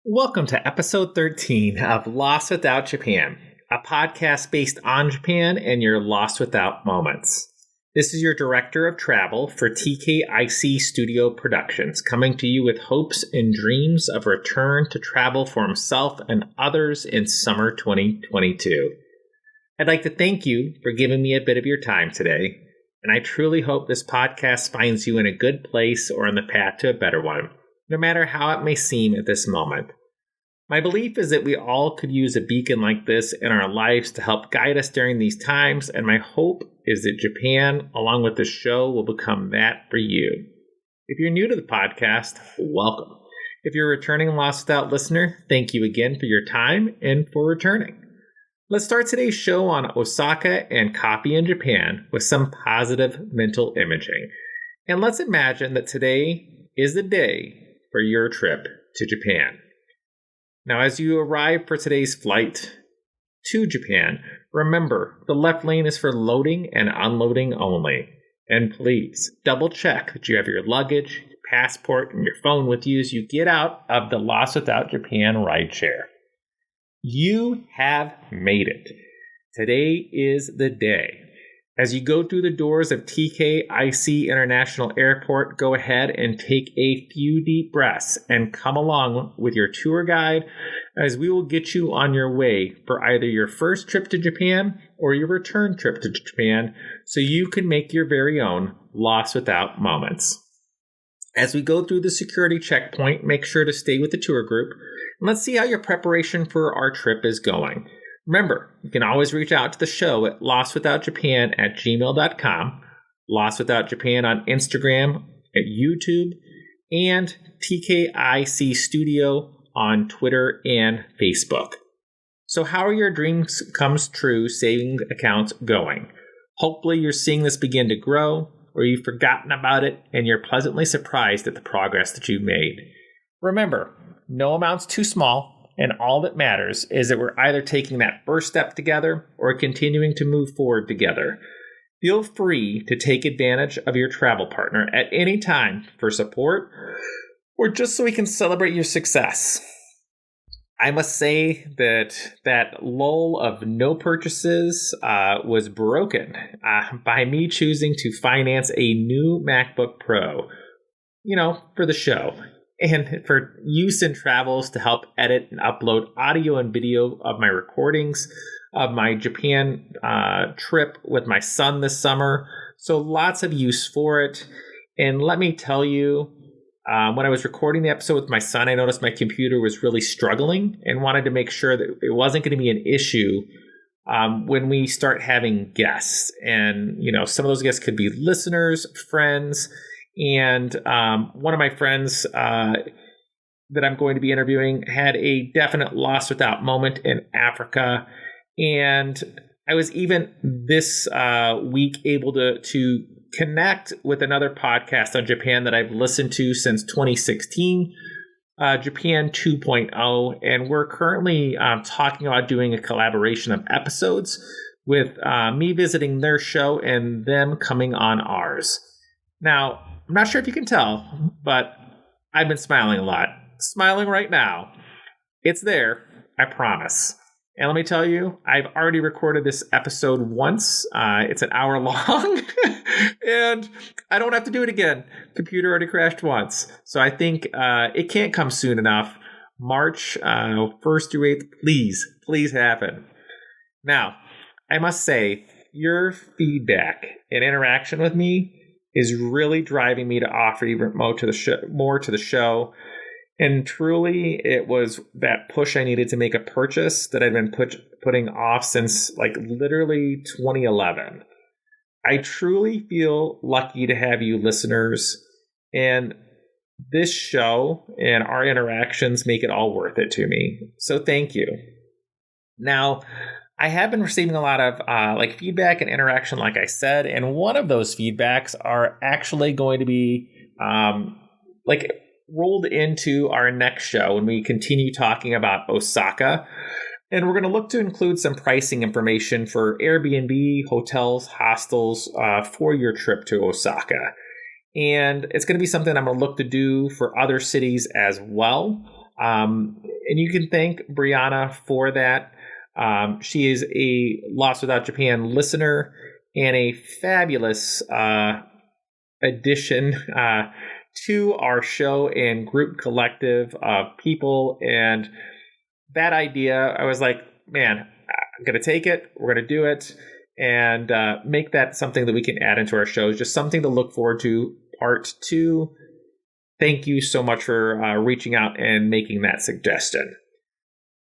Welcome to episode 13 of Lost Without Japan, a podcast based on Japan and your Lost Without moments. This is your director of travel for TKIC Studio Productions, coming to you with hopes and dreams of return to travel for himself and others in summer 2022. I'd like to thank you for giving me a bit of your time today, and I truly hope this podcast finds you in a good place or on the path to a better one, no matter how it may seem at this moment. My belief is that we all could use a beacon like this in our lives to help guide us during these times, and my hope is that Japan, along with the show, will become that for you. If you're new to the podcast, welcome. If you're a returning Lost Without listener, thank you again for your time and for returning. Let's start today's show on Osaka and coffee in Japan with some positive mental imaging. And let's imagine that today is the day for your trip to Japan. Now, as you arrive for today's flight to Japan, remember the left lane is for loading and unloading only. And please double check that you have your luggage, your passport, and your phone with you as you get out of the Lost Without Japan rideshare. You have made it. Today is the day. As you go through the doors of TKIC International Airport, go ahead and take a few deep breaths and come along with your tour guide as we will get you on your way for either your first trip to Japan or your return trip to Japan so you can make your very own Lost Without moments. As we go through the security checkpoint, make sure to stay with the tour group and let's see how your preparation for our trip is going. Remember, you can always reach out to the show at lostwithoutjapan@gmail.com, Lost Without Japan on Instagram, at YouTube, and TKIC Studio on Twitter and Facebook. So how are your dreams comes true savings accounts going? Hopefully you're seeing this begin to grow, or you've forgotten about it and you're pleasantly surprised at the progress that you've made. Remember, no amount's too small. And all that matters is that we're either taking that first step together or continuing to move forward together. Feel free to take advantage of your travel partner at any time for support or just so we can celebrate your success. I must say that lull of no purchases was broken by me choosing to finance a new MacBook Pro, for the show. And for use in travels to help edit and upload audio and video of my recordings of my Japan trip with my son this summer. So lots of use for it. And let me tell you, when I was recording the episode with my son, I noticed my computer was really struggling and wanted to make sure that it wasn't going to be an issue when we start having guests. And, some of those guests could be listeners, friends. And one of my friends that I'm going to be interviewing had a definite Lost Without moment in Africa. And I was even this week able to connect with another podcast on Japan that I've listened to since 2016, Japan 2.0. And we're currently talking about doing a collaboration of episodes with me visiting their show and them coming on ours. Now, I'm not sure if you can tell, but I've been smiling a lot. Smiling right now. It's there, I promise. And let me tell you, I've already recorded this episode once. It's an hour long, and I don't have to do it again. Computer already crashed once. So I think it can't come soon enough. March 1st through 8th, please happen. Now, I must say, your feedback and interaction with me is really driving me to offer even more to the show. And truly, it was that push I needed to make a purchase that I'd been putting off since literally 2011. I truly feel lucky to have you listeners, and this show and our interactions make it all worth it to me. So thank you. Now, I have been receiving a lot of feedback and interaction, like I said, and one of those feedbacks are actually going to be rolled into our next show when we continue talking about Osaka. And we're going to look to include some pricing information for Airbnb, hotels, hostels for your trip to Osaka. And it's going to be something I'm going to look to do for other cities as well. And you can thank Brianna for that. She is a Lost Without Japan listener and a fabulous addition to our show and group collective of people. And that idea, I was like, man, I'm going to take it. We're going to do it and make that something that we can add into our shows. Just something to look forward to. Part 2. Thank you so much for reaching out and making that suggestion.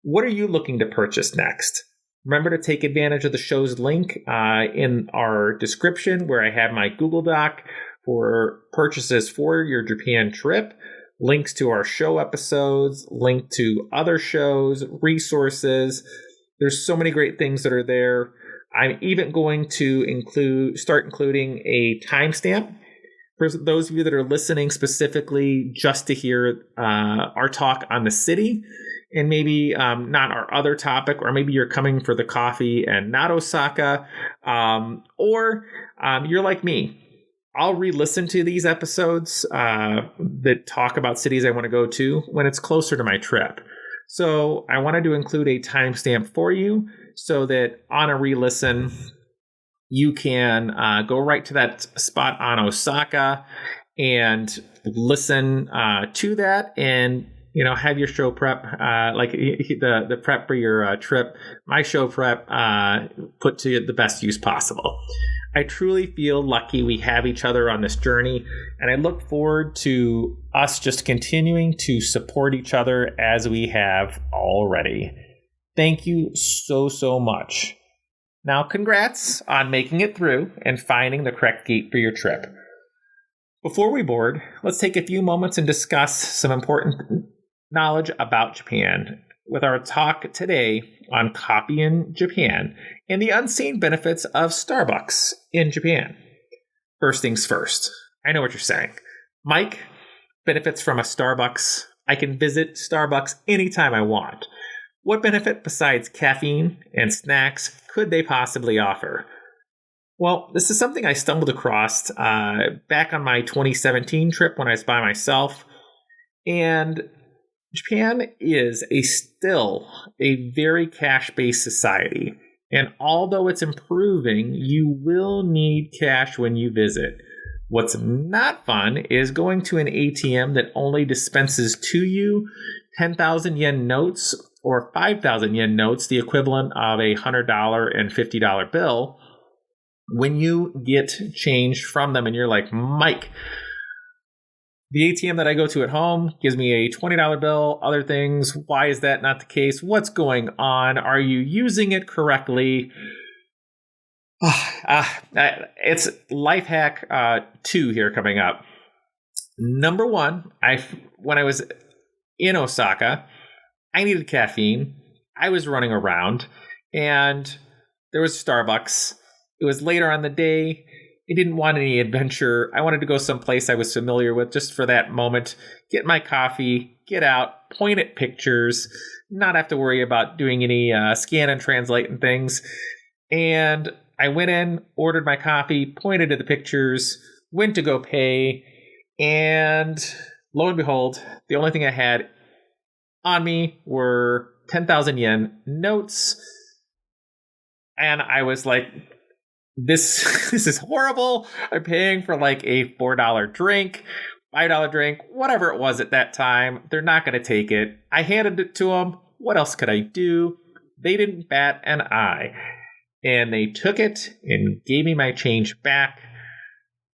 What are you looking to purchase next? Remember to take advantage of the show's link in our description where I have my Google Doc for purchases for your Japan trip, links to our show episodes, link to other shows, resources. There's so many great things that are there. I'm even going to start including a timestamp for those of you that are listening specifically just to hear our talk on the city and maybe not our other topic, or maybe you're coming for the coffee and not Osaka, or you're like me. I'll re-listen to these episodes that talk about cities I want to go to when it's closer to my trip. So I wanted to include a timestamp for you so that on a re-listen, you can go right to that spot on Osaka and listen to that and, have your show prep, like the prep for your trip, my show prep put to the best use possible. I truly feel lucky we have each other on this journey, and I look forward to us just continuing to support each other as we have already. Thank you so, so much. Now, congrats on making it through and finding the correct gate for your trip. Before we board, let's take a few moments and discuss some important knowledge about Japan with our talk today on coffee in Japan and the unseen benefits of Starbucks in Japan. First things first, I know what you're saying. Mike, benefits from a Starbucks. I can visit Starbucks anytime I want. What benefit besides caffeine and snacks could they possibly offer? Well, this is something I stumbled across back on my 2017 trip when I was by myself. And Japan is still a very cash-based society. And although it's improving, you will need cash when you visit. What's not fun is going to an ATM that only dispenses to you 10,000 yen notes or 5,000 yen notes, the equivalent of a $100 and $50 bill, when you get change from them and you're like, Mike, the ATM that I go to at home gives me a $20 bill, other things. Why is that not the case? What's going on? Are you using it correctly? It's life hack 2 here coming up. Number 1, when I was in Osaka, I needed caffeine. I was running around and there was Starbucks. It was later on the day. I didn't want any adventure. I wanted to go someplace I was familiar with just for that moment, get my coffee, get out, point at pictures, not have to worry about doing any scan and translate and things. And I went in, ordered my coffee, pointed at the pictures, went to go pay, and lo and behold, the only thing I had on me were 10,000 yen notes. And I was like, this is horrible. I'm paying for like a $4 drink, $5 drink, whatever it was at that time. They're not going to take it. I handed it to them. What else could I do? They didn't bat an eye. And they took it and gave me my change back,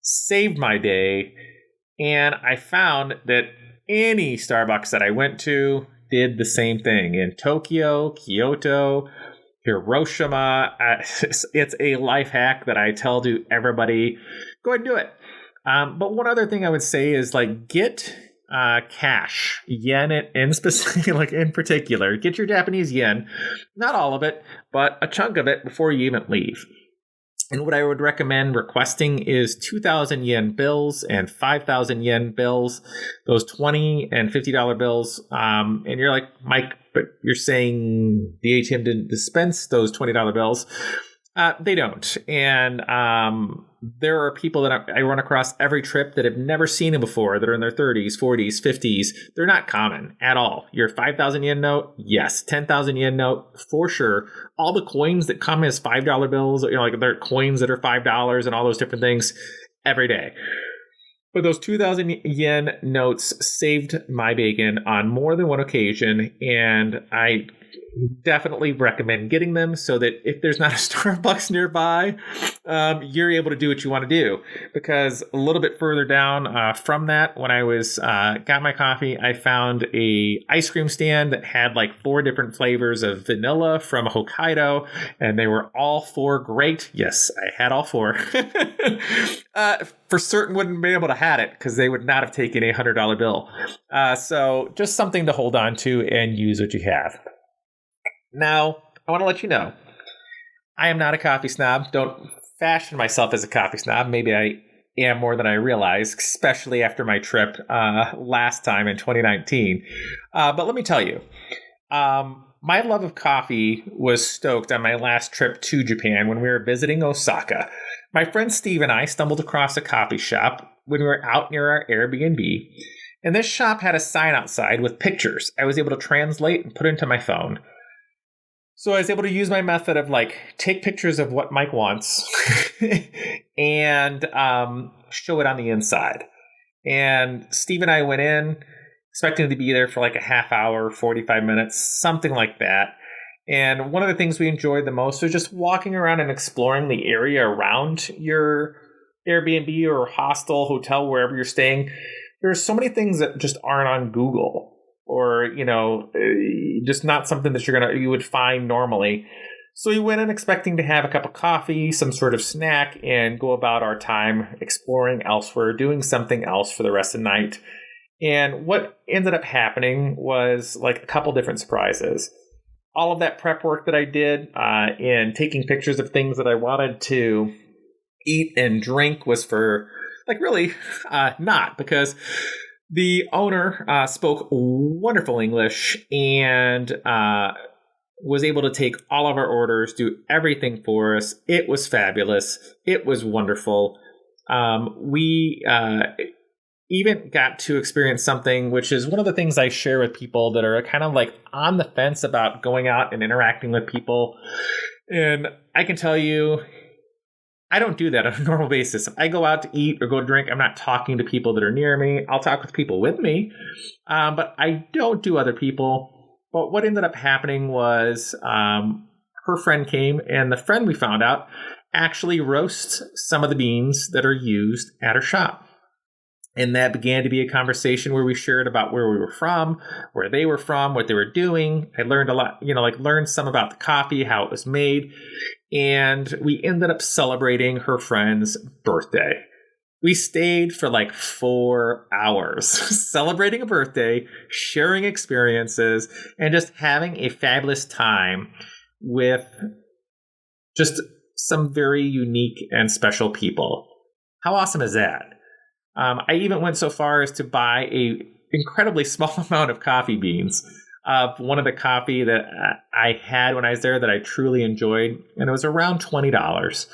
saved my day. And I found that any Starbucks that I went to did the same thing in Tokyo, Kyoto, Hiroshima. It's a life hack that I tell to everybody. Go ahead and do it. But one other thing I would say is like get cash, yen in specific, like in particular. Get your Japanese yen, not all of it, but a chunk of it before you even leave. And what I would recommend requesting is 2,000 yen bills and 5,000 yen bills, those $20 and $50 bills. And you're like, Mike, but you're saying the ATM didn't dispense those $20 bills. They don't. And there are people that I run across every trip that have never seen them before, that are in their 30s, 40s, 50s. They're not common at all. Your 5,000 yen note, yes. 10,000 yen note, for sure. All the coins that come as $5 bills, like they're coins that are $5 and all those different things every day. But those 2,000 yen notes saved my bacon on more than one occasion, and I definitely recommend getting them so that if there's not a Starbucks nearby, you're able to do what you want to do. Because a little bit further down from that, when I was got my coffee, I found a ice cream stand that had like 4 different flavors of vanilla from Hokkaido, and they were all 4 great. Yes, I had all 4. For certain wouldn't be able to had it because they would not have taken a $100 bill. So just something to hold on to and use what you have. Now, I want to let you know, I am not a coffee snob. Don't fashion myself as a coffee snob. Maybe I am more than I realize, especially after my trip last time in 2019. But let me tell you, my love of coffee was stoked on my last trip to Japan when we were visiting Osaka. My friend Steve and I stumbled across a coffee shop when we were out near our Airbnb. And this shop had a sign outside with pictures I was able to translate and put into my phone. So I was able to use my method of like take pictures of what Mike wants and show it on the inside. And Steve and I went in expecting to be there for like a half hour, 45 minutes, something like that. And one of the things we enjoyed the most was just walking around and exploring the area around your Airbnb or hostel, hotel, wherever you're staying. There's so many things that just aren't on Google. Or, just not something that you would find normally. So we went in expecting to have a cup of coffee, some sort of snack, and go about our time exploring elsewhere, doing something else for the rest of the night. And what ended up happening was like a couple different surprises. All of that prep work that I did in taking pictures of things that I wanted to eat and drink was for like really not, because the owner spoke wonderful English and was able to take all of our orders, do everything for us. It was fabulous. It was wonderful. We even got to experience something, which is one of the things I share with people that are kind of like on the fence about going out and interacting with people. And I can tell you, I don't do that on a normal basis. If I go out to eat or go drink, I'm not talking to people that are near me. I'll talk with people with me, but I don't do other people. But what ended up happening was her friend came, and the friend, we found out, actually roasts some of the beans that are used at her shop. And that began to be a conversation where we shared about where we were from, where they were from, what they were doing. I learned a lot, learned some about the coffee, how it was made. And we ended up celebrating her friend's birthday. We stayed for like 4 hours celebrating a birthday, sharing experiences, and just having a fabulous time with just some very unique and special people. How awesome is that? I even went so far as to buy a incredibly small amount of coffee beans. One of the coffee that I had when I was there that I truly enjoyed, and it was around $20.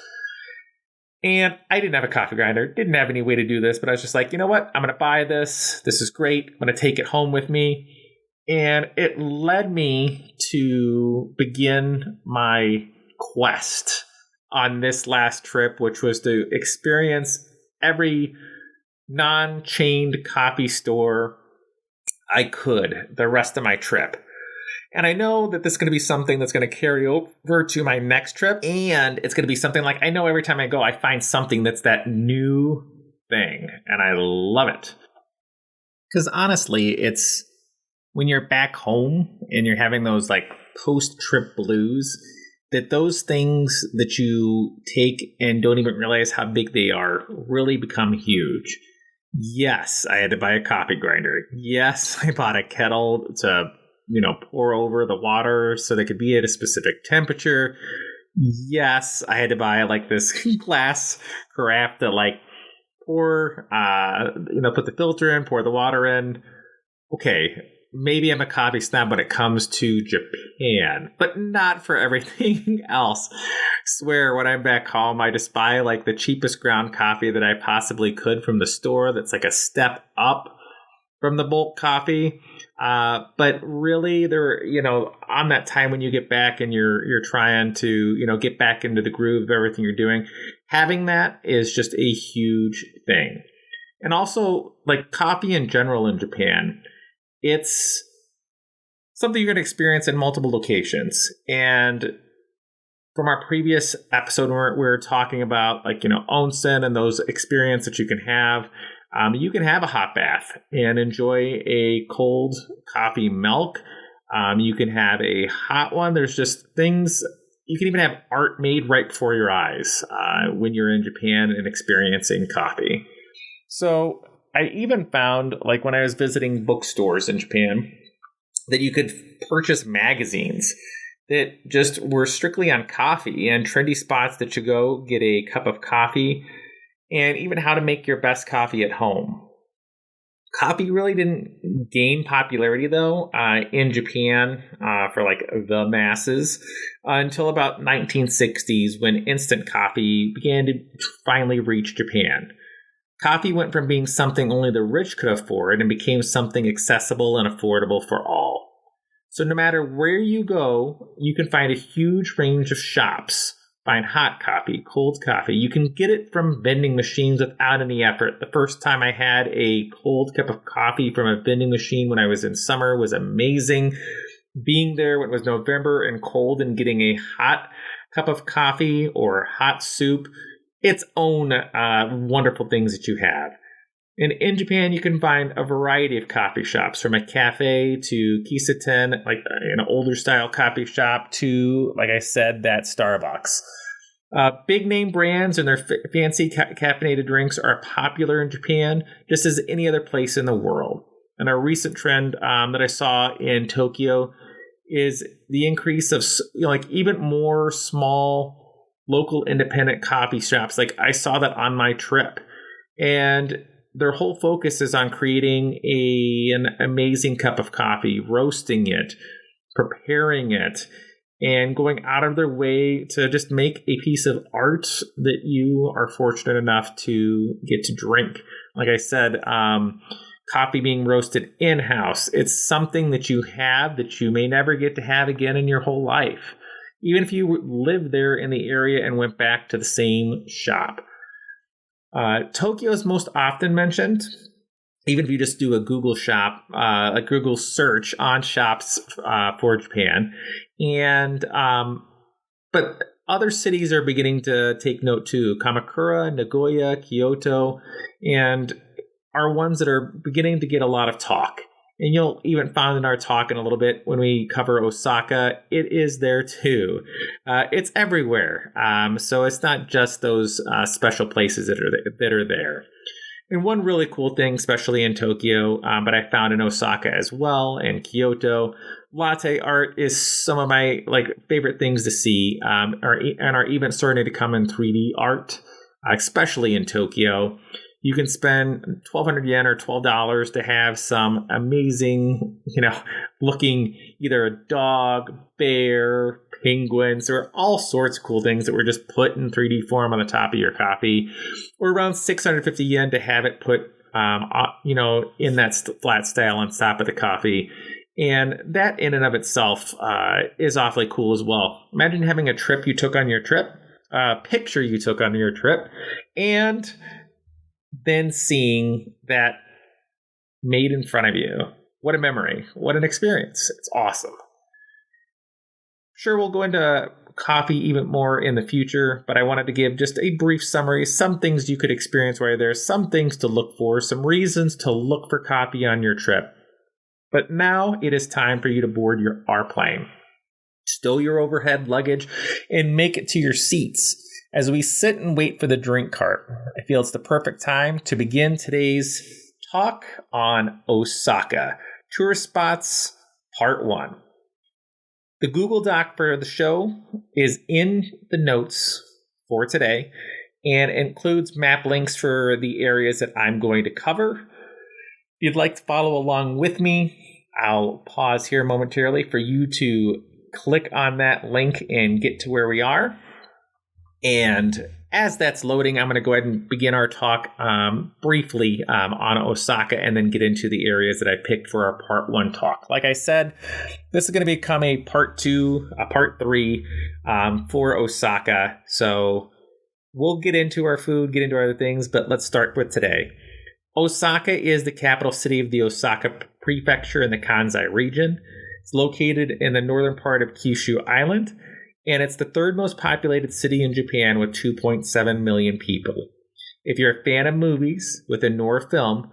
And I didn't have a coffee grinder, didn't have any way to do this, but I was just like, you know what? I'm going to buy this. This is great. I'm going to take it home with me. And it led me to begin my quest on this last trip, which was to experience every non-chained coffee store I could the rest of my trip. And I know that this is going to be something that's going to carry over to my next trip. And it's going to be something like, I know every time I go, I find something that's that new thing. And I love it. Because honestly, it's when you're back home and you're having those like post-trip blues, that those things that you take and don't even realize how big they are really become huge. Yes, I had to buy a coffee grinder. Yes, I bought a kettle to, pour over the water so they could be at a specific temperature. Yes, I had to buy like this glass carafe to like pour, put the filter in, pour the water in. Okay, maybe I'm a coffee snob when it comes to Japan, but not for everything else. Swear, when I'm back home, I just buy like the cheapest ground coffee that I possibly could from the store. That's like a step up from the bulk coffee. But really, on that time when you get back and you're trying to, get back into the groove of everything you're doing, having that is just a huge thing. And also, like coffee in general in Japan, it's something you're going to experience in multiple locations. And from our previous episode, where we were talking about onsen and those experiences that you can have. You can have a hot bath and enjoy a cold coffee milk. You can have a hot one. There's just things. You can even have art made right before your eyes when you're in Japan and experiencing coffee. So I even found, like when I was visiting bookstores in Japan, that you could purchase magazines that just were strictly on coffee and trendy spots that you go get a cup of coffee. And even how to make your best coffee at home. Coffee really didn't gain popularity, though, in Japan for like the masses until about 1960s when instant coffee began to finally reach Japan. Coffee went from being something only the rich could afford and became something accessible and affordable for all. So no matter where you go, you can find a huge range of shops. Find hot coffee, cold coffee. You can get it from vending machines without any effort. The first time I had a cold cup of coffee from a vending machine when I was in summer was amazing. Being there when it was November and cold and getting a hot cup of coffee or hot soup, its own wonderful things that you have. And in Japan, you can find a variety of coffee shops, from a cafe to kiseten, like an older style coffee shop, to, like I said, that Starbucks. Big name brands and their fancy caffeinated drinks are popular in Japan, just as any other place in the world. And a recent trend that I saw in Tokyo is the increase of even more small local independent coffee shops. Like I saw that on my trip, and their whole focus is on creating an amazing cup of coffee, roasting it, preparing it, and going out of their way to just make a piece of art that you are fortunate enough to get to drink. Like I said, coffee being roasted in-house, it's something that you have that you may never get to have again in your whole life, even if you live there in the area and went back to the same shop. Tokyo is most often mentioned, even if you just do a Google a Google search on shops for Japan. And but other cities are beginning to take note too. Kamakura, Nagoya, Kyoto, and are ones that are beginning to get a lot of talk. And you'll even find in our talk in a little bit when we cover Osaka, it is there too. It's everywhere. So it's not just those special places that are there. And one really cool thing, especially in Tokyo, but I found in Osaka as well, and Kyoto, latte art is some of my favorite things to see, and are even starting to come in 3D art, especially in Tokyo. You can spend 1,200 yen or $12 to have some amazing, looking either a dog, bear, penguins. There are all sorts of cool things that were just put in 3D form on the top of your coffee, or around 650 yen to have it put, in that flat style on top of the coffee. And that in and of itself is awfully cool as well. Imagine having a trip you took on your trip, a picture you took on your trip, and then seeing that made in front of you. What a memory. What an experience. It's awesome. Sure, we'll go into coffee even more in the future, but I wanted to give just a brief summary, some things you could experience while you're there, some things to look for, some reasons to look for coffee on your trip. But now it is time for you to board your R-plane. Stow your overhead luggage and make it to your seats. As we sit and wait for the drink cart, I feel it's the perfect time to begin today's talk on Osaka. Tourist Spots, Part 1. The Google Doc for the show is in the notes for today and includes map links for the areas that I'm going to cover. If you'd like to follow along with me, I'll pause here momentarily for you to click on that link and get to where we are. And as that's loading, I'm going to go ahead and begin our talk briefly on Osaka and then get into the areas that I picked for our part 1 talk. Like I said, this is going to become a part 2, a part 3 for Osaka. So we'll get into our food, get into other things, but let's start with today. Osaka is the capital city of the Osaka Prefecture in the Kansai region. It's located in the northern part of Kyushu Island, and it's the third most populated city in Japan with 2.7 million people. If you're a fan of movies within noir film,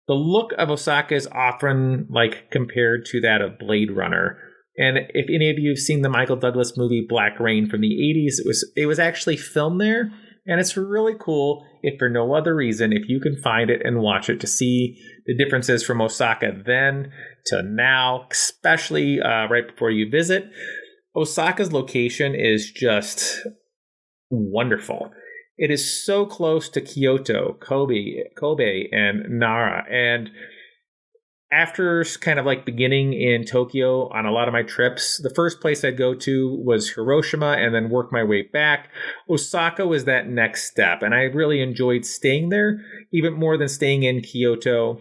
the look of Osaka is often compared to that of Blade Runner. And if any of you have seen the Michael Douglas movie Black Rain from the 80s, it was actually filmed there. And it's really cool, if for no other reason, if you can find it and watch it, to see the differences from Osaka then to now, especially right before you visit. Osaka's location is just wonderful. It is so close to Kyoto, Kobe, and Nara. And after kind of beginning in Tokyo on a lot of my trips, the first place I'd go to was Hiroshima and then work my way back. Osaka was that next step, and I really enjoyed staying there, even more than staying in Kyoto,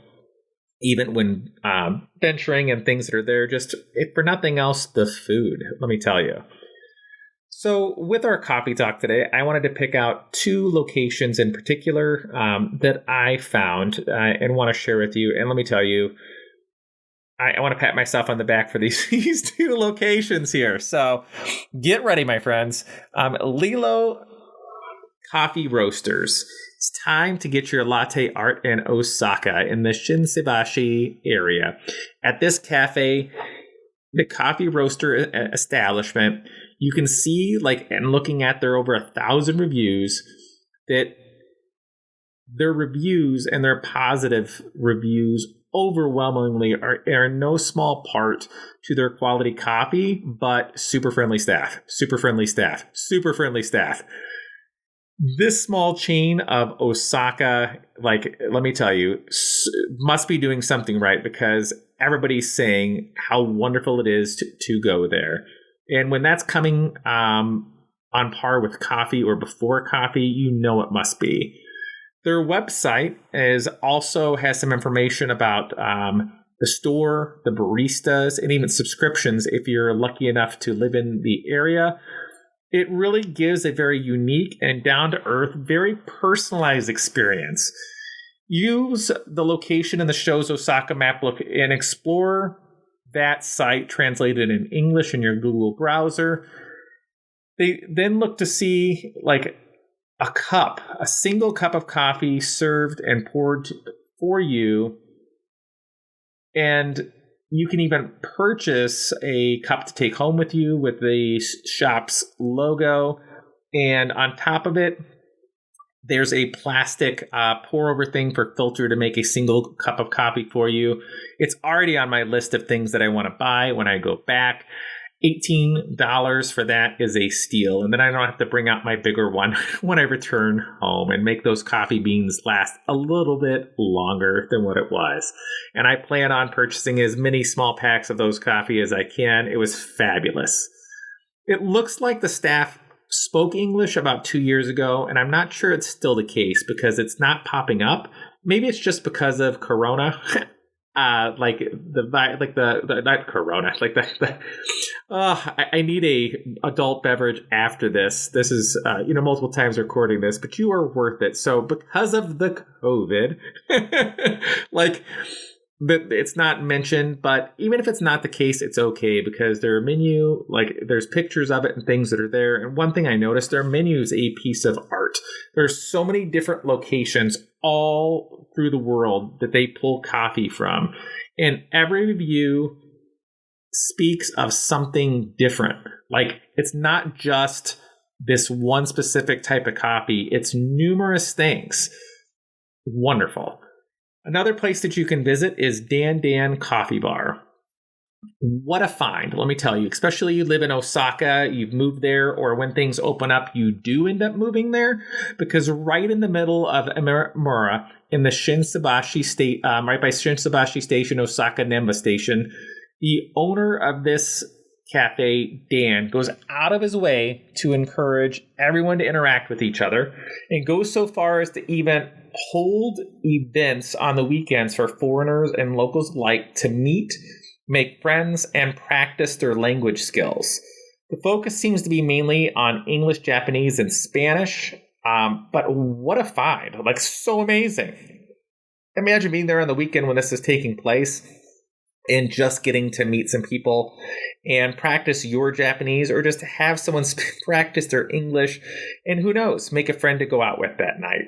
even when venturing and things that are there. Just, if for nothing else, the food, let me tell you. So with our coffee talk today, I wanted to pick out 2 locations in particular that I found and want to share with you. And let me tell you, I want to pat myself on the back for these 2 locations here. So get ready, my friends. Lilo Coffee Roasters. It's time to get your latte art in Osaka in the Shinsaibashi area. At this cafe, the coffee roaster establishment, you can see, and looking at their over 1,000 reviews, that their reviews and their positive reviews overwhelmingly are in no small part to their quality coffee, but super friendly staff. This small chain of Osaka, let me tell you, must be doing something right, because everybody's saying how wonderful it is to go there. And when that's coming on par with coffee or before coffee, you know it must be. Their website also has some information about the store, the baristas, and even subscriptions if you're lucky enough to live in the area. It really gives a very unique and down-to-earth, very personalized experience. Use the location in the show's Osaka map and explore that site translated in English in your Google browser. They then look to see a single cup of coffee served and poured for you. And you can even purchase a cup to take home with you with the shop's logo. And on top of it, there's a plastic pour over thing for filter to make a single cup of coffee for you. It's already on my list of things that I want to buy when I go back. $18 for that is a steal. And then I don't have to bring out my bigger one when I return home and make those coffee beans last a little bit longer than what it was. And I plan on purchasing as many small packs of those coffee as I can. It was fabulous. It looks like the staff spoke English about 2 years ago, and I'm not sure it's still the case because it's not popping up. Maybe it's just because of Corona. Not Corona, I need a adult beverage after this. This is, multiple times recording this, but you are worth it. So because of the COVID, it's not mentioned, but even if it's not the case, it's okay because their menu, there's pictures of it and things that are there. And one thing I noticed, their menu is a piece of art. There's so many different locations all through the world that they pull coffee from. And every review speaks of something different. It's not just this one specific type of coffee. It's numerous things. Wonderful. Another place that you can visit is Dan Dan Coffee Bar. What a find, let me tell you, especially you live in Osaka, you've moved there, or when things open up, you do end up moving there, because right in the middle of Imamura, in the Shinsabashi state, right by Shinsabashi Station, Osaka Nemba Station, the owner of this cafe, Dan, goes out of his way to encourage everyone to interact with each other, and goes so far as to even hold events on the weekends for foreigners and locals alike to meet, make friends, and practice their language skills. The focus seems to be mainly on English, Japanese, and Spanish, but what a find. Like, so amazing. Imagine being there on the weekend when this is taking place and just getting to meet some people and practice your Japanese, or just have someone practice their English, and who knows, make a friend to go out with that night.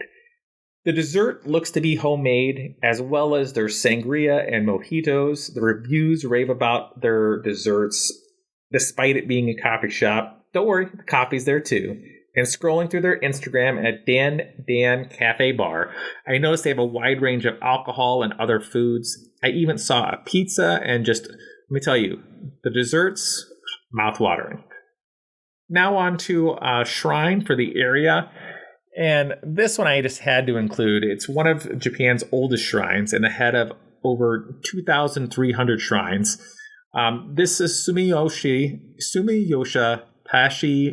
The dessert looks to be homemade, as well as their sangria and mojitos. The reviews rave about their desserts, despite it being a coffee shop. Don't worry, the coffee's there too. And scrolling through their Instagram at Dan Cafe Bar, I noticed they have a wide range of alcohol and other foods. I even saw a pizza, and just, let me tell you, the desserts, mouth-watering. Now on to a shrine for the area. And this one I just had to include. It's one of Japan's oldest shrines and ahead of over 2,300 shrines. This is Sumiyoshi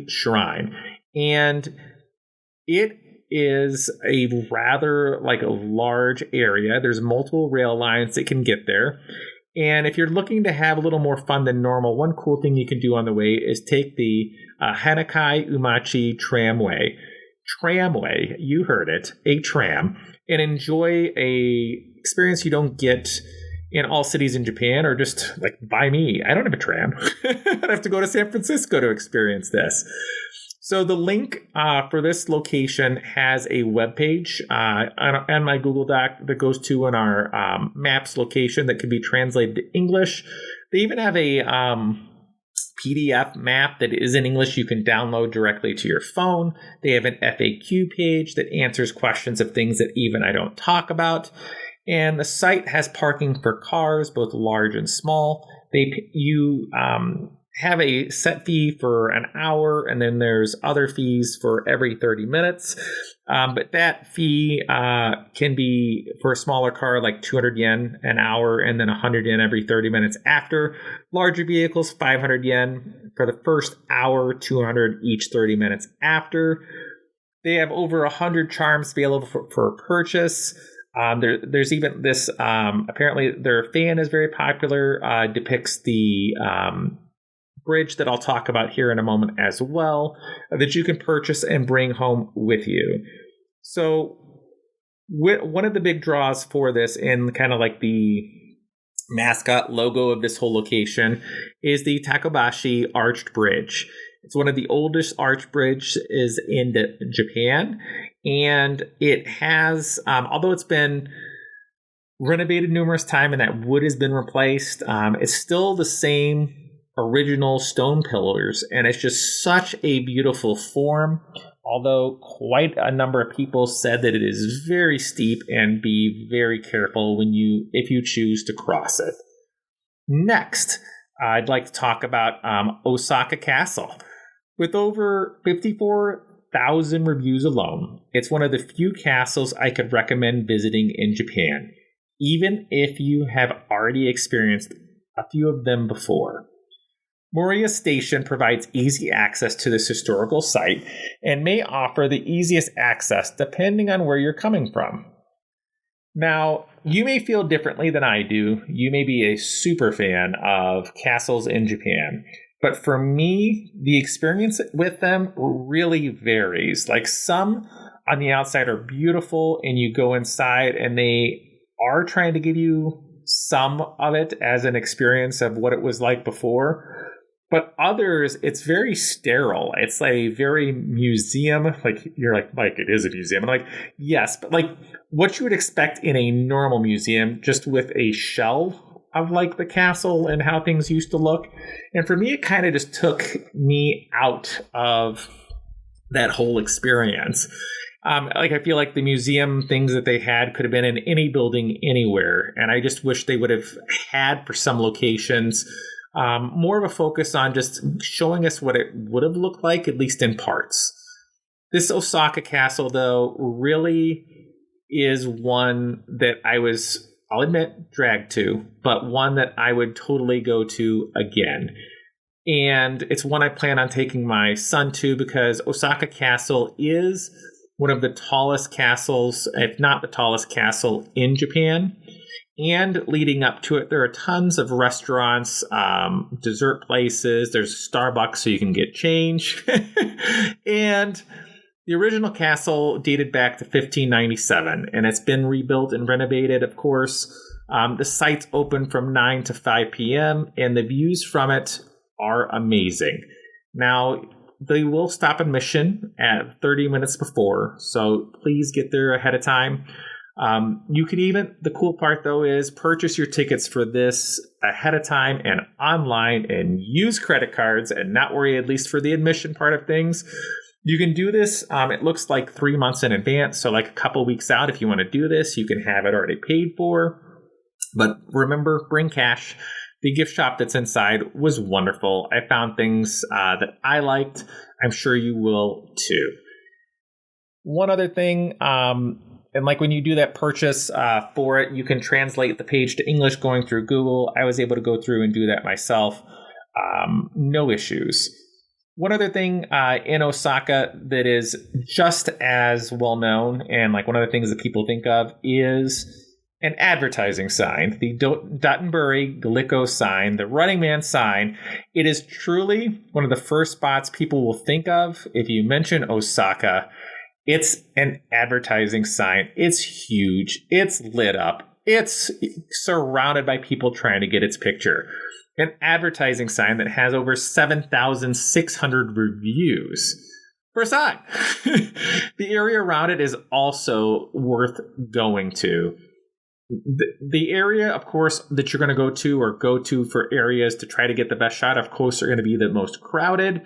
Shrine. And it is a rather like a large area. There's multiple rail lines that can get there. And if you're looking to have a little more fun than normal, one cool thing you can do on the way is take the Hanakai Umachi tramway. Tramway, you heard it, a tram, and enjoy a experience you don't get in all cities in Japan, or just like by me. I don't have a tram. I'd have to go to San Francisco to experience this. So the link for this location has a webpage on my Google Doc that goes to our maps location that can be translated to English. They even have a PDF map that is in English you can download directly to your phone. They have an FAQ page that answers questions of things that even I don't talk about. And the site has parking for cars, both large and small. You have a set fee for an hour, and then there's other fees for every 30 minutes. But that fee can be, for a smaller car, like 200 yen an hour, and then 100 yen every 30 minutes after. Larger vehicles, 500 yen for the first hour, 200 each 30 minutes after. They have over 100 charms available for purchase. There's even this, apparently their fan is very popular, depicts the bridge that I'll talk about here in a moment as well, that you can purchase and bring home with you. So one of the big draws for this, and kind of like the mascot logo of this whole location, is the Takabashi arched bridge. It's one of the oldest arch bridges in Japan, and it has, although it's been renovated numerous times and that wood has been replaced, it's still the same original stone pillars, and it's just such a beautiful form, although quite a number of people said that it is very steep, and be very careful if you choose to cross it. Next, I'd like to talk about Osaka Castle. With over 54,000 reviews alone, it's one of the few castles I could recommend visiting in Japan, even if you have already experienced a few of them before. Moriya Station provides easy access to this historical site and may offer the easiest access depending on where you're coming from. Now, you may feel differently than I do. You may be a super fan of castles in Japan. But for me, the experience with them really varies. Like, some on the outside are beautiful, and you go inside and they are trying to give you some of it as an experience of what it was like before. But others, it's very sterile. It's a very museum. Like, you're like, it is a museum. I'm like, yes, but like what you would expect in a normal museum, just with a shell of like the castle and how things used to look. And for me, it kind of just took me out of that whole experience. Like, I feel like the museum things that they had could have been in any building anywhere. And I just wish they would have had, for some locations, more of a focus on just showing us what it would have looked like, at least in parts. This Osaka Castle, though, really is one that I was, I'll admit, dragged to, but one that I would totally go to again. And it's one I plan on taking my son to, because Osaka Castle is one of the tallest castles, if not the tallest castle in Japan. And leading up to it, there are tons of restaurants, dessert places. There's Starbucks so you can get change. And the original castle dated back to 1597, and it's been rebuilt and renovated, of course. The site's open from 9 to 5 p.m., and the views from it are amazing. Now, they will stop admission at 30 minutes before, so please get there ahead of time. You can even, the cool part though is purchase your tickets for this ahead of time and online and use credit cards and not worry, at least for the admission part of things. You can do this, it looks like 3 months in advance, so like a couple weeks out if you want to do this, you can have it already paid for. But remember, bring cash. The gift shop that's inside was wonderful. I found things that I liked. I'm sure you will too. One other thing, and like when you do that purchase for it, you can translate the page to English going through Google. I was able to go through and do that myself. No issues. One other thing in Osaka that is just as well known, and like one of the things that people think of, is an advertising sign, the Dotonbori Glico sign, the Running Man sign. It is truly one of the first spots people will think of if you mention Osaka. It's an advertising sign. It's huge. It's lit up. It's surrounded by people trying to get its picture. An advertising sign that has over 7,600 reviews for a sign. The area around it is also worth going to. The area, of course, that you're going to go to for areas to try to get the best shot, of course, are going to be the most crowded.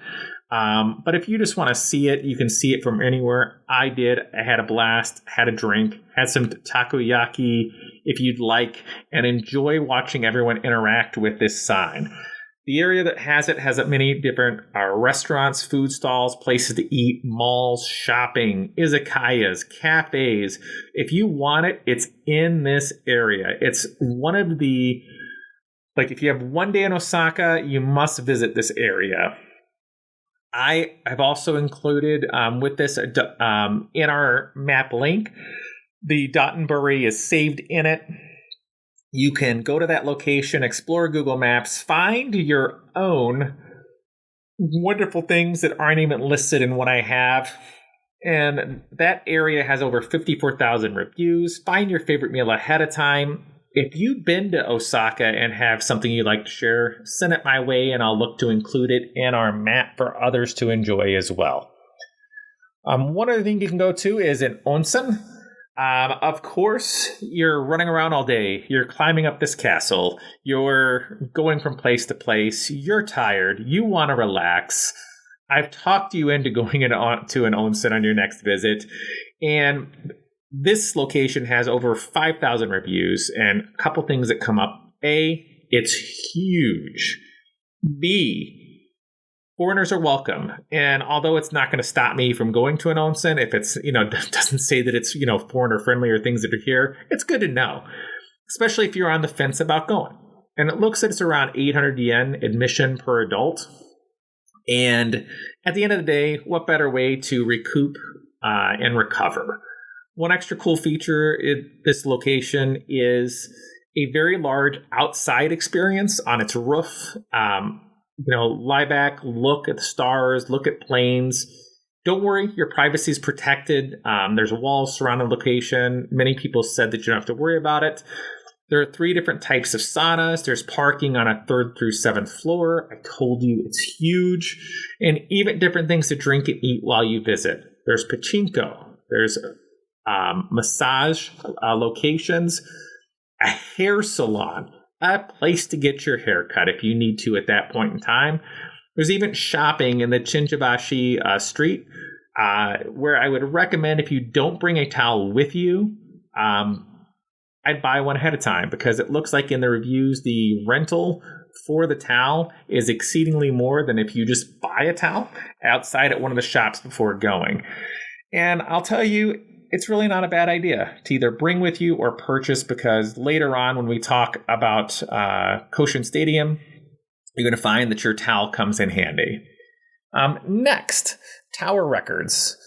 But if you just want to see it, you can see it from anywhere. I did. I had a blast, had a drink, had some takoyaki if you'd like, and enjoy watching everyone interact with this sign. The area that has it has many different restaurants, food stalls, places to eat, malls, shopping, izakayas, cafes. If you want it, it's in this area. It's one of the, like, if you have one day in Osaka, you must visit this area. I have also included with this in our map link, the Dotonbori is saved in it. You can go to that location, explore Google Maps, find your own wonderful things that aren't even listed in what I have. And that area has over 54,000 reviews. Find your favorite meal ahead of time. If you've been to Osaka and have something you'd like to share, send it my way and I'll look to include it in our map for others to enjoy as well. One other thing you can go to is an onsen. Of course, you're running around all day. You're climbing up this castle. You're going from place to place. You're tired. You want to relax. I've talked you into going to an onsen on your next visit. And this location has over 5,000 reviews, and a couple things that come up. A, it's huge. B, foreigners are welcome. And although it's not going to stop me from going to an onsen, if it's, doesn't say that it's, foreigner friendly or things that are here, it's good to know, especially if you're on the fence about going. And it looks like it's around 800 yen admission per adult. And at the end of the day, what better way to recoup and recover? One extra cool feature in this location is a very large outside experience on its roof. Lie back, look at the stars, look at planes. Don't worry, your privacy is protected. There's walls surrounding the location. Many people said that you don't have to worry about it. There are 3 different types of saunas. There's parking on a 3rd through 7th floor. I told you it's huge. And even different things to drink and eat while you visit. There's pachinko. There's massage locations, a hair salon, a place to get your hair cut if you need to at that point in time. There's even shopping in the Takabashi street. where I would recommend if you don't bring a towel with you, I'd buy one ahead of time, because it looks like in the reviews, the rental for the towel is exceedingly more than if you just buy a towel outside at one of the shops before going. And I'll tell you, it's really not a bad idea to either bring with you or purchase, because later on when we talk about Honshen Stadium, you're going to find that your towel comes in handy. Next, Tower Records.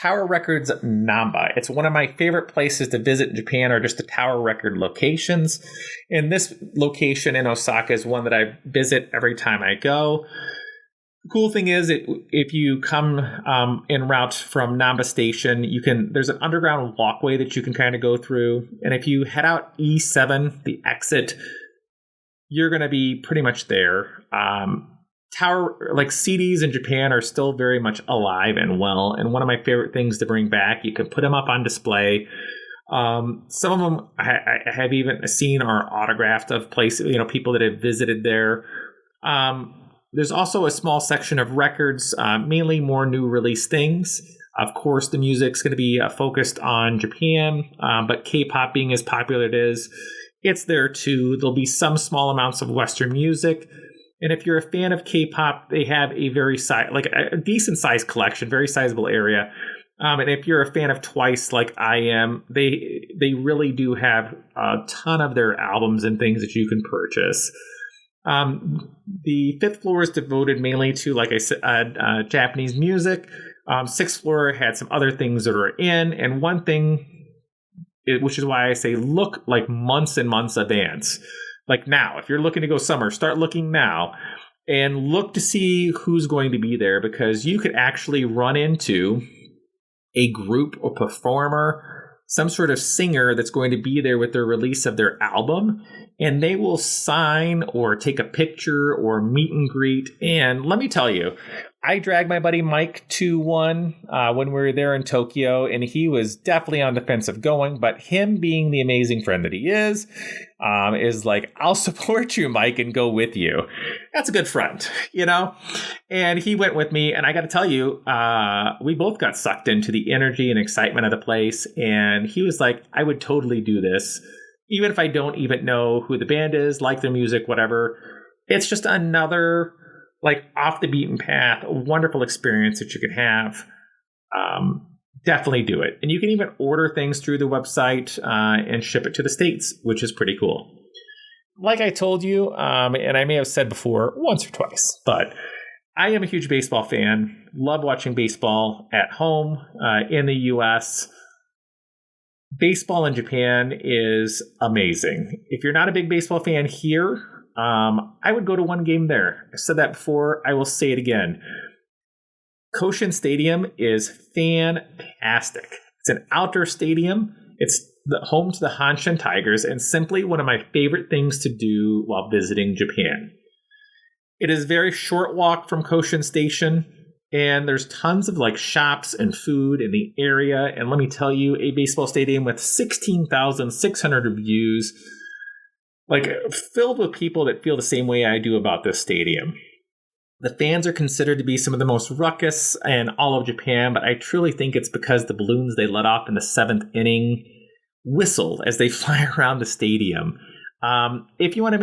Tower Records Namba. It's one of my favorite places to visit in Japan, are just the Tower Record locations. And this location in Osaka is one that I visit every time I go. The cool thing is, if you come en route from Namba Station, there's an underground walkway that you can kind of go through. And if you head out E7, the exit, you're going to be pretty much there. CDs in Japan are still very much alive and well, and one of my favorite things to bring back. You can put them up on display. Some of them I have even seen are autographed of places, people that have visited there. There's also a small section of records, mainly more new release things. Of course, the music's going to be focused on Japan, but K-pop being as popular it is, it's there too. There'll be some small amounts of Western music. And if you're a fan of K-pop, they have a a decent sized collection, very sizable area. And if you're a fan of Twice, like I am, they really do have a ton of their albums and things that you can purchase. The fifth floor is devoted mainly to, like I said, Japanese music. Sixth floor had some other things that are in, and one thing, which is why I say look like months and months advance. Like now, if you're looking to go summer, start looking now and look to see who's going to be there, because you could actually run into a group or performer, some sort of singer that's going to be there with their release of their album, and they will sign or take a picture or meet and greet. And let me tell you, I dragged my buddy Mike to one when we were there in Tokyo, and he was definitely on the fence of going, but him being the amazing friend that he is like, I'll support you, Mike, and go with you. That's a good friend, And he went with me, and I got to tell you, we both got sucked into the energy and excitement of the place, and he was like, I would totally do this, even if I don't even know who the band is, like their music, whatever. It's just another off the beaten path, a wonderful experience that you can have. Definitely do it. And you can even order things through the website and ship it to the States, which is pretty cool. Like I told you, and I may have said before once or twice, but I am a huge baseball fan. Love watching baseball at home in the U.S. Baseball in Japan is amazing. If you're not a big baseball fan here, I would go to one game there. I said that before. I will say it again. Honshen Stadium is fantastic. It's an outdoor stadium. It's the home to the Honshen Tigers, and simply one of my favorite things to do while visiting Japan. It is a very short walk from Honshen Station, and there's tons of shops and food in the area. And let me tell you, a baseball stadium with 16,600 reviews, filled with people that feel the same way I do about this stadium. The fans are considered to be some of the most ruckus in all of Japan, but I truly think it's because the balloons they let off in the seventh inning whistle as they fly around the stadium. If you want to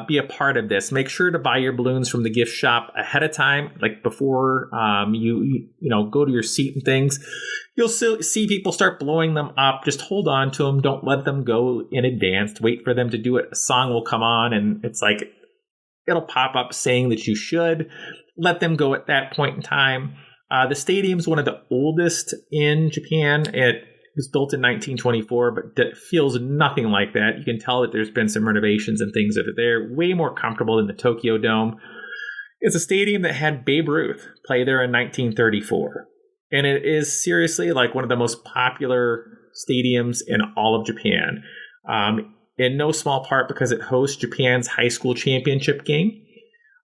be a part of this, make sure to buy your balloons from the gift shop ahead of time, before you go to your seat and things. You'll see people start blowing them up. Just hold on to them. Don't let them go in advance. Wait for them to do it. A song will come on, and it's it'll pop up saying that you should let them go at that point in time. The stadium's one of the oldest in Japan. It was built in 1924, but it feels nothing like that. You can tell that there's been some renovations and things that are there. Way more comfortable than the Tokyo Dome. It's a stadium that had Babe Ruth play there in 1934. And it is seriously one of the most popular stadiums in all of Japan. In no small part because it hosts Japan's high school championship game.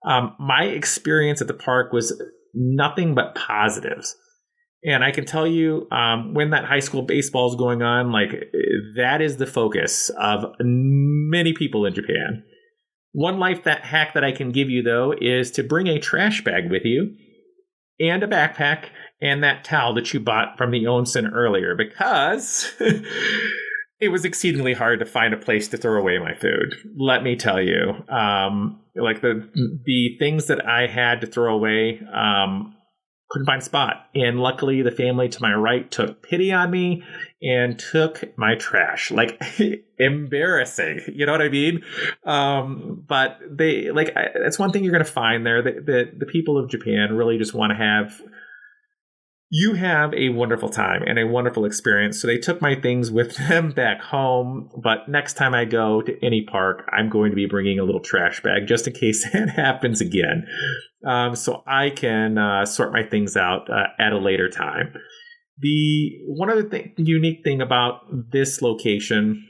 My experience at the park was nothing but positives. And I can tell you, when that high school baseball is going on, that is the focus of many people in Japan. One life hack that I can give you, though, is to bring a trash bag with you. and a backpack and that towel that you bought from the onsen earlier, because it was exceedingly hard to find a place to throw away my food. Let me tell you, like the things that I had to throw away, couldn't find a spot. And luckily, the family to my right took pity on me and took my trash. Like, embarrassing. You know what I mean? But they, like, that's one thing you're going to find there. The people of Japan really just want to have you have a wonderful time and a wonderful experience. So they took my things with them back home. But next time I go to any park, I'm going to be bringing a little trash bag just in case that happens again. So I can sort my things out at a later time. The one other unique thing about this location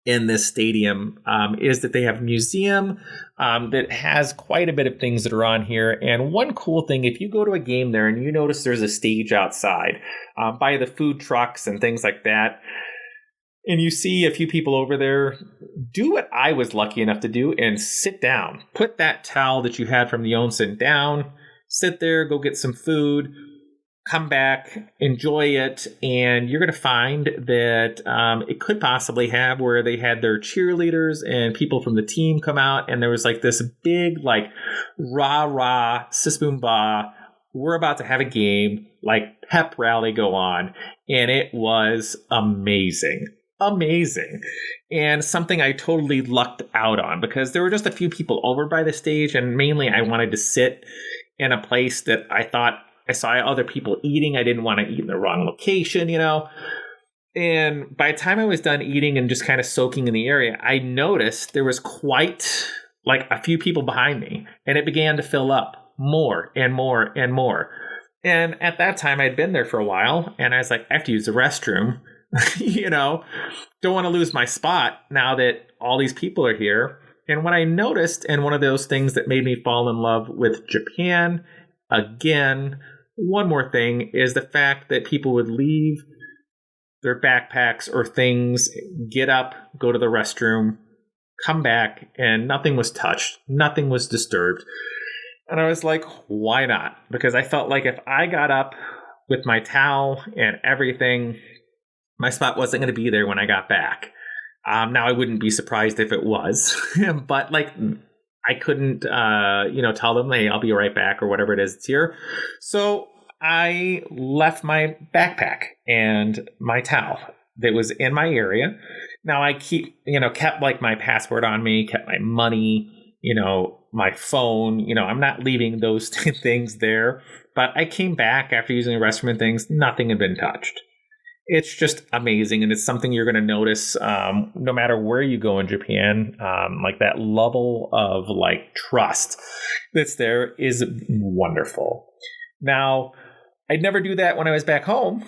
in this stadium is that they have a museum that has quite a bit of things that are on here. And one cool thing, if you go to a game there and you notice there's a stage outside by the food trucks and things like that, and you see a few people over there, do what I was lucky enough to do and sit down. Put that towel that you had from the onsen down, sit there, go get some food, come back, enjoy it, and you're going to find that it could possibly have where they had their cheerleaders and people from the team come out, and there was like this big, like, rah-rah, sis-boom-bah, we're about to have a game, like, pep rally go on, and it was amazing. Amazing. And something I totally lucked out on, because there were just a few people over by the stage, and mainly I wanted to sit in a place that I thought I saw other people eating. I didn't want to eat in the wrong location, you know. And by the time I was done eating and just kind of soaking in the area, I noticed there was quite like a few people behind me, and it began to fill up more and more and more. And at that time, I'd been there for a while, and I was like, I have to use the restroom, you know, don't want to lose my spot now that all these people are here. And what I noticed, and one of those things that made me fall in love with Japan, again, one more thing, is the fact that people would leave their backpacks or things, get up, go to the restroom, come back, and nothing was touched. Nothing was disturbed. And I was like, why not? Because I felt like if I got up with my towel and everything, my spot wasn't going to be there when I got back. Now, I wouldn't be surprised if it was. But, like, I couldn't, tell them, hey, I'll be right back or whatever it is that's here. So I left my backpack and my towel that was in my area. Now I kept like my passport on me, kept my money, my phone, I'm not leaving those things there. But I came back after using the restroom and things, nothing had been touched. It's just amazing, and it's something you're going to notice no matter where you go in Japan. Like that level of like trust that's there is wonderful. Now, I'd never do that when I was back home,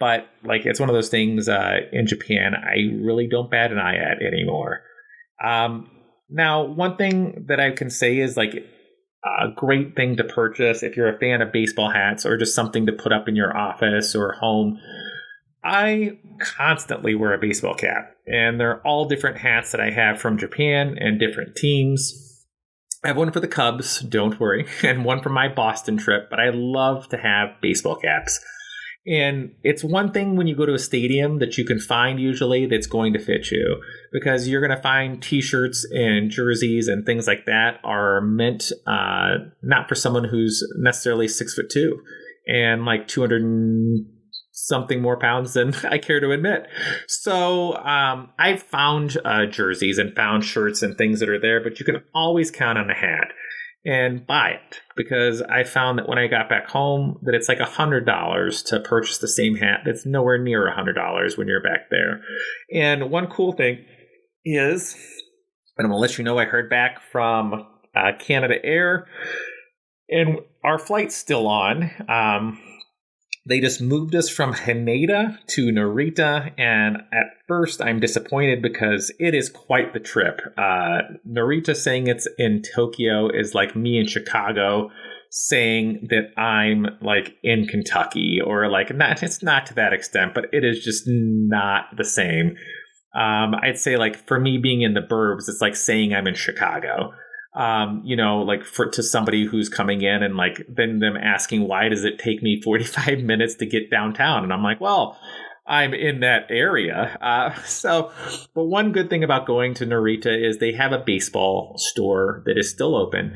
but like it's one of those things in Japan I really don't bat an eye at anymore. Now, one thing that I can say is like a great thing to purchase if you're a fan of baseball hats or just something to put up in your office or home. I constantly wear a baseball cap, and they're all different hats that I have from Japan and different teams. I have one for the Cubs, don't worry, and one for my Boston trip, but I love to have baseball caps. And it's one thing when you go to a stadium that you can find usually that's going to fit you, because you're going to find t-shirts and jerseys and things like that are meant not for someone who's necessarily 6'2" and like 200 something more pounds than I care to admit. So I've found jerseys and found shirts and things that are there, but you can always count on a hat and buy it, because I found that when I got back home that it's like $100 to purchase the same hat that's nowhere near $100 when you're back there. And one cool thing is, and I'm going to let you know, I heard back from Canada Air, and our flight's still on. They just moved us from Haneda to Narita, and at first I'm disappointed because it is quite the trip. Narita saying it's in Tokyo is like me in Chicago saying that I'm like in Kentucky, or like it's not to that extent, but it is just not the same. I'd say like for me being in the burbs, it's like saying I'm in Chicago. to somebody who's coming in and like then them asking, why does it take me 45 minutes to get downtown? And I'm like, well, I'm in that area. But one good thing about going to Narita is they have a baseball store that is still open,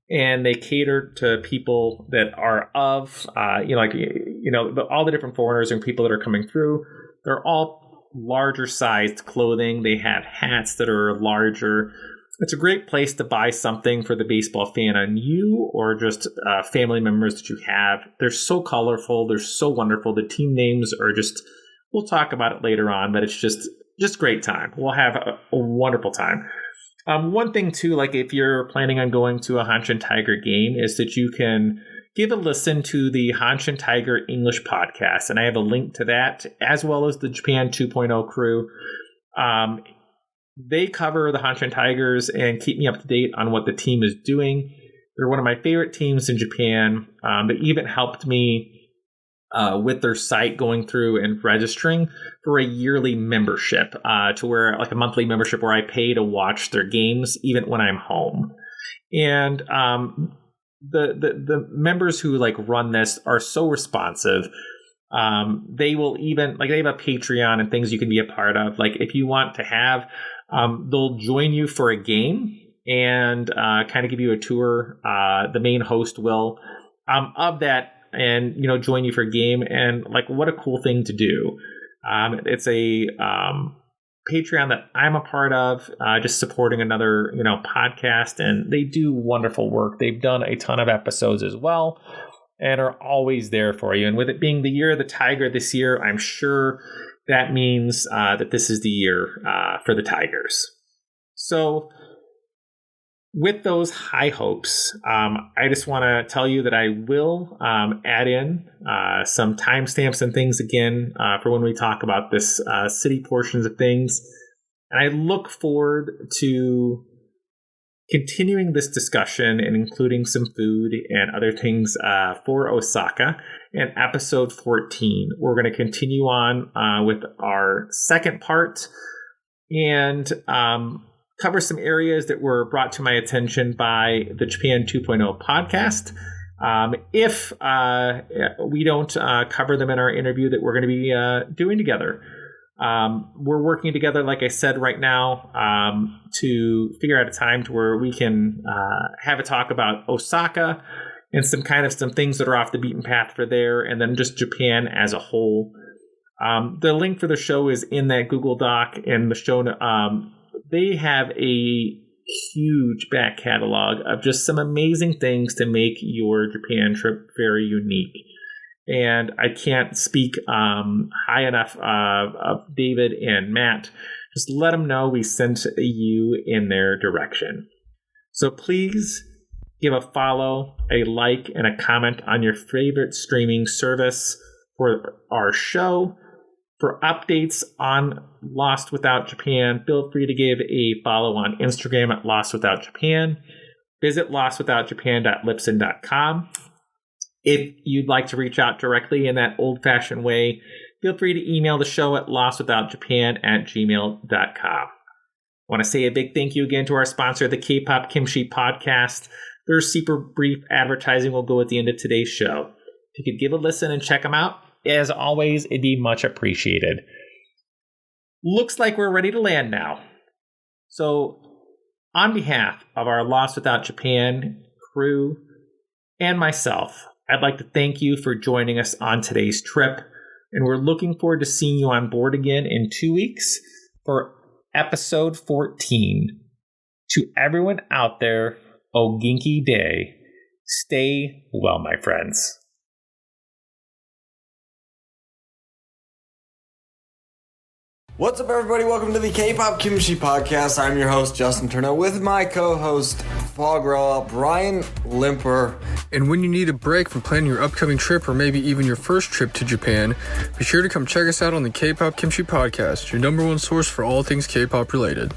and they cater to people that are of, all the different foreigners and people that are coming through. They're all larger sized clothing. They have hats that are larger. It's a great place to buy something for the baseball fan on you or just family members that you have. They're so colorful. They're so wonderful. The team names are just, we'll talk about it later on, but it's just great time. We'll have a wonderful time. One thing too, like if you're planning on going to a Honshen Tiger game, is that you can give a listen to the Honshen Tiger English podcast. And I have a link to that, as well as the Japan 2.0 crew. They cover the Honshen Tigers and keep me up to date on what the team is doing. They're one of my favorite teams in Japan. They even helped me with their site going through and registering for a yearly membership to where like a monthly membership where I pay to watch their games even when I'm home. And the members who like run this are so responsive. They will even they have a Patreon and things you can be a part of. Like if you want to have, they'll join you for a game and kind of give you a tour. The main host will of that and join you for a game. And like what a cool thing to do. It's a Patreon that I'm a part of, just supporting another podcast, and they do wonderful work. They've done a ton of episodes as well and are always there for you. And with it being the year of the Tiger this year, I'm sure that means that this is the year for the Tigers. So with those high hopes, I just want to tell you that I will add in some timestamps and things again for when we talk about this city portions of things. And I look forward to continuing this discussion and including some food and other things for Osaka in episode 14. We're going to continue on with our second part and cover some areas that were brought to my attention by the Japan 2.0 podcast. If we don't cover them in our interview that we're going to be doing together. We're working together, like I said, right now to figure out a time to where we can have a talk about Osaka and some things that are off the beaten path for there, and then just Japan as a whole. The link for the show is in that Google Doc, and the show they have a huge back catalog of just some amazing things to make your Japan trip very unique. And I can't speak high enough of David and Matt. Just let them know we sent you in their direction. So please give a follow, a like, and a comment on your favorite streaming service for our show. For updates on Lost Without Japan, feel free to give a follow on Instagram at Lost Without Japan. Visit lostwithoutjapan.libsyn.com. If you'd like to reach out directly in that old-fashioned way, feel free to email the show at lostwithoutjapan@gmail.com. I want to say a big thank you again to our sponsor, the K-Pop Kimchi Podcast. Their super brief advertising will go at the end of today's show. If you could give a listen and check them out, as always, it'd be much appreciated. Looks like we're ready to land now. So, on behalf of our Lost Without Japan crew and myself, I'd like to thank you for joining us on today's trip, and we're looking forward to seeing you on board again in 2 weeks for episode 14. To everyone out there, O Genki Day, stay well, my friends. What's up, everybody? Welcome to the K-Pop Kimchi Podcast. I'm your host, Justin Turneau, with my co-host, Fogrella, Brian Limper. And when you need a break from planning your upcoming trip or maybe even your first trip to Japan, be sure to come check us out on the K-Pop Kimchi Podcast, your number one source for all things K-pop related.